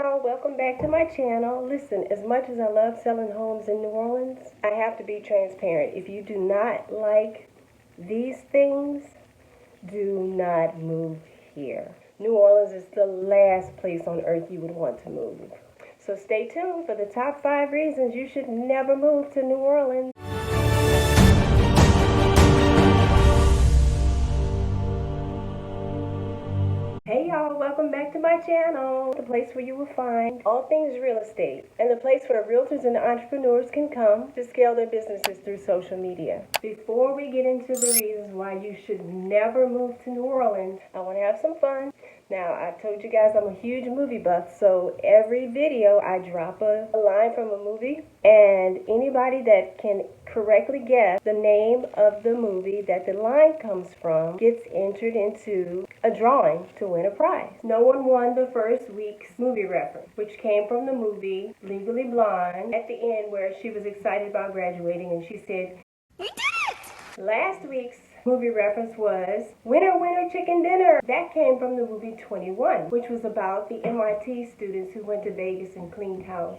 y'all, welcome back to my channel. Listen, as much as I love selling homes in New Orleans, I have to be transparent. If you do not like these things, do not move here. New Orleans is the last place on earth you would want to move. So stay tuned for the top 5 reasons you should never move to New Orleans. Hey y'all, welcome back to my channel, the place where you will find all things real estate and the place where realtors and entrepreneurs can come to scale their businesses through social media. Before we get into the reasons why you should never move to New Orleans, I want to have some fun. Now, I've told you guys I'm a huge movie buff, so every video I drop a line from a movie, and anybody that can correctly guess the name of the movie that the line comes from gets entered into a drawing to win a prize. No one won the first week's movie reference, which came from the movie Legally Blonde at the end where she was excited about graduating and she said, "We did it!" Last week's movie reference was Winner, Winner, Chicken Dinner. That came from the movie 21, which was about the MIT students who went to Vegas and cleaned house.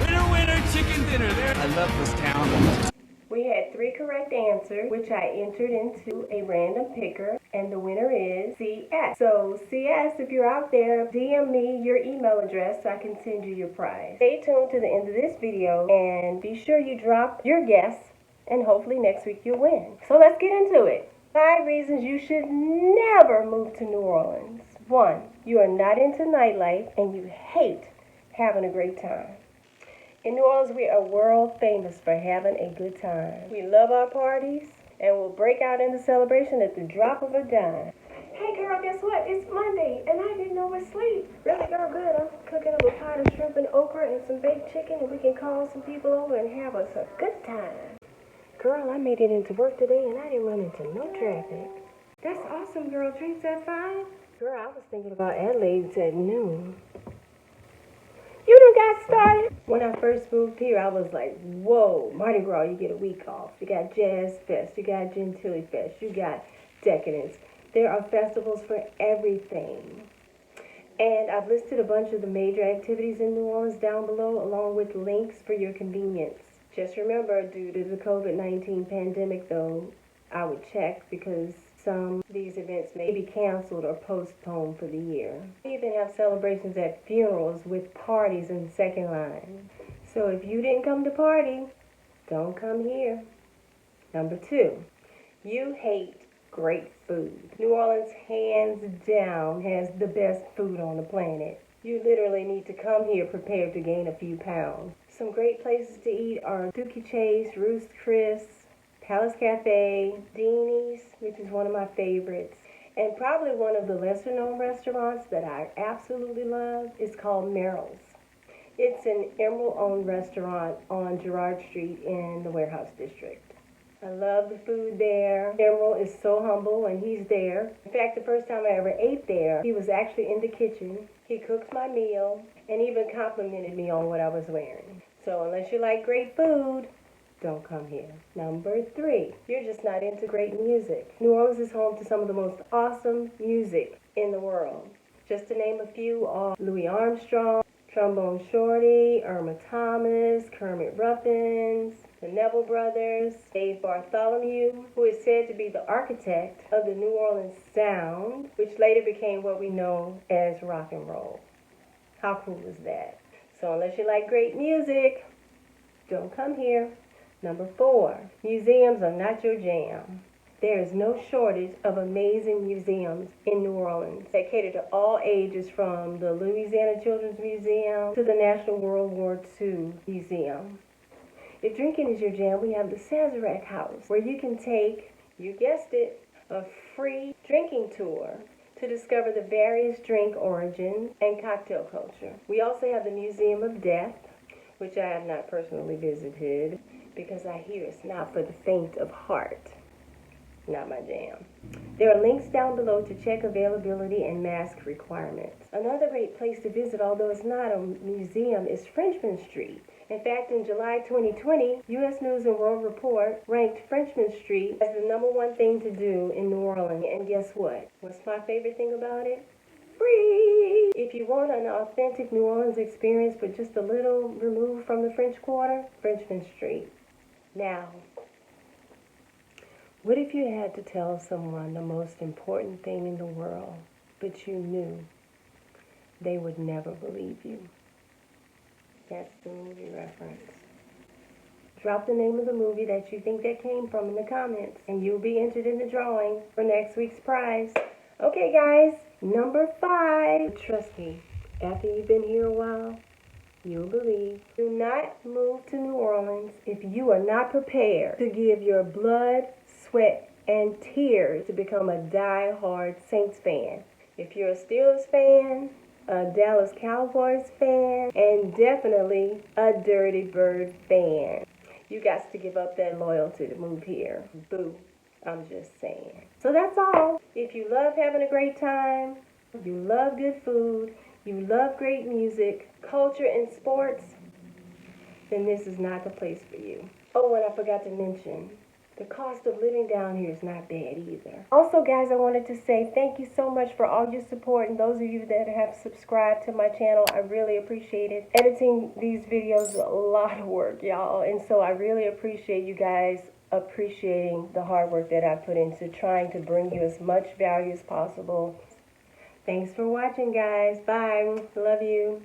Winner, winner, chicken dinner. There. I love this town. We had 3 correct answers, which I entered into a random picker, and the winner is CS. So CS, if you're out there, DM me your email address so I can send you your prize. Stay tuned to the end of this video and be sure you drop your guess, and hopefully next week you'll win. So let's get into it. 5 reasons you should never move to New Orleans. 1, you are not into nightlife and you hate having a great time. In New Orleans, we are world famous for having a good time. We love our parties and we'll break out into celebration at the drop of a dime. Hey girl, guess what? It's Monday and I didn't oversleep. Really, girl, good. I'm cooking up a pot of shrimp and okra and some baked chicken and we can call some people over and have us a good time. Girl, I made it into work today and I didn't run into no traffic. That's awesome, girl. Drinks at 5? Girl, I was thinking about Adelaide's at noon. You done got started. When I first moved here, I was like, whoa, Mardi Gras, you get a week off. You got Jazz Fest, you got Gentilly Fest, you got Decadence. There are festivals for everything. And I've listed a bunch of the major activities in New Orleans down below, along with links for your convenience. Just remember, due to the COVID-19 pandemic, though, I would check because some of these events may be canceled or postponed for the year. We even have celebrations at funerals with parties in the second line. So if you didn't come to party, don't come here. Number 2, you hate great food. New Orleans, hands down, has the best food on the planet. You literally need to come here prepared to gain a few pounds. Some great places to eat are Dookie Chase, Roost Chris, Palace Cafe, Deanie's, which is one of my favorites, and probably one of the lesser known restaurants that I absolutely love is called Merrill's. It's an Emerald-owned restaurant on Girard Street in the Warehouse District. I love the food there. Emerald is so humble when he's there. In fact, the first time I ever ate there, he was actually in the kitchen. He cooked my meal and even complimented me on what I was wearing. So unless you like great food, don't come here. Number 3, you're just not into great music. New Orleans is home to some of the most awesome music in the world. Just to name a few are Louis Armstrong, Trombone Shorty, Irma Thomas, Kermit Ruffins, the Neville Brothers, Dave Bartholomew, who is said to be the architect of the New Orleans sound, which later became what we know as rock and roll. How cool is that? So unless you like great music, don't come here. Number 4, museums are not your jam. There is no shortage of amazing museums in New Orleans that cater to all ages, from the Louisiana Children's Museum to the National World War II Museum. If drinking is your jam, we have the Sazerac House, where you can take, you guessed it, a free drinking tour to discover the various drink origins and cocktail culture. We also have the Museum of Death, which I have not personally visited because I hear it's not for the faint of heart. Not my jam. There are links down below to check availability and mask requirements. Another great place to visit, although it's not a museum, is Frenchmen Street. In fact, in July 2020, U.S. News& World Report ranked Frenchmen Street as the #1 thing to do in New Orleans. And guess what? What's my favorite thing about it? free. If you want an authentic New Orleans experience but just a little removed from the French Quarter, Frenchman Street. Now, what if you had to tell someone the most important thing in the world, but you knew they would never believe you? That's the movie reference. Drop the name of the movie that you think that came from in the comments, and you'll be entered in the drawing for next week's prize. Okay, guys, number 5. Trust me, after you've been here a while, you'll believe. Do not move to New Orleans if you are not prepared to give your blood, sweat, and tears to become a die-hard Saints fan. If you're a Steelers fan, a Dallas Cowboys fan, and definitely a Dirty Bird fan, you got to give up that loyalty to move here. Boo. I'm just saying. So that's all. If you love having a great time, you love good food, you love great music, culture, and sports, then this is not the place for you. Oh, and I forgot to mention, the cost of living down here is not bad either. Also, guys, I wanted to say thank you so much for all your support, and those of you that have subscribed to my channel, I really appreciate it. Editing these videos is a lot of work, y'all, and so I really appreciate you guys appreciating the hard work that I put into trying to bring you as much value as possible. Thanks for watching, guys. Bye. Love you.